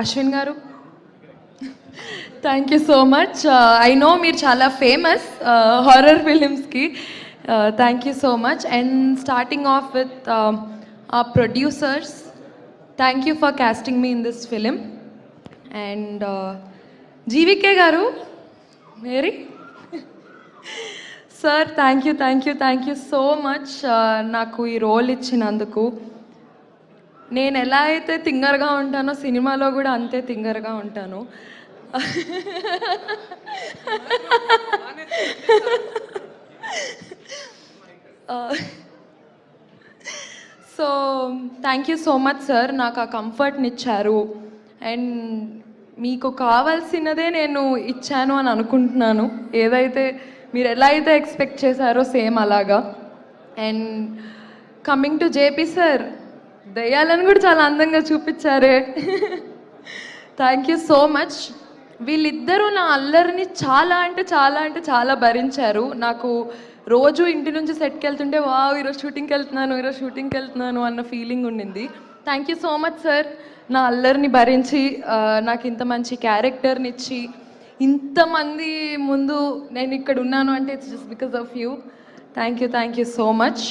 అశ్విన్ గారు, thank you so much. I know మీరు చాలా ఫేమస్ హారర్ ఫిలిమ్స్కి. Thank you so much. And starting of with our producers, thank you for casting me in this film. And GVK garu, Mary sir, thank you so much నాకు ఈ role ఇచ్చినందుకు. నేను ఎలా అయితే థింగర్గా ఉంటానో సినిమాలో కూడా అంతే థింగర్గా ఉంటాను. So thank you so much sir, నాకు ఆ కంఫర్ట్ని ఇచ్చారు. అండ్ మీకు కావాల్సినదే నేను ఇచ్చాను అని అనుకుంటున్నాను. ఏదైతే మీరు ఎలా అయితే ఎక్స్పెక్ట్ చేశారో సేమ్ అలాగా. And coming to JP sir, దయ్యాలను కూడా చాలా అందంగా చూపించారే. Thank you so much. వీళ్ళిద్దరూ నా అల్లరిని చాలా అంటే చాలా అంటే చాలా భరించారు. నాకు రోజు ఇంటి నుంచి సెట్కి వెళ్తుంటే వావ్ ఈరోజు షూటింగ్కి వెళ్తున్నాను అన్న ఫీలింగ్ ఉండింది. Thank you so much sir, నా అల్లరిని భరించి నాకు ఇంత మంచి క్యారెక్టర్ని ఇచ్చి ఇంతమంది ముందు నేను ఇక్కడ ఉన్నాను అంటే it's just because of you. Thank you so much.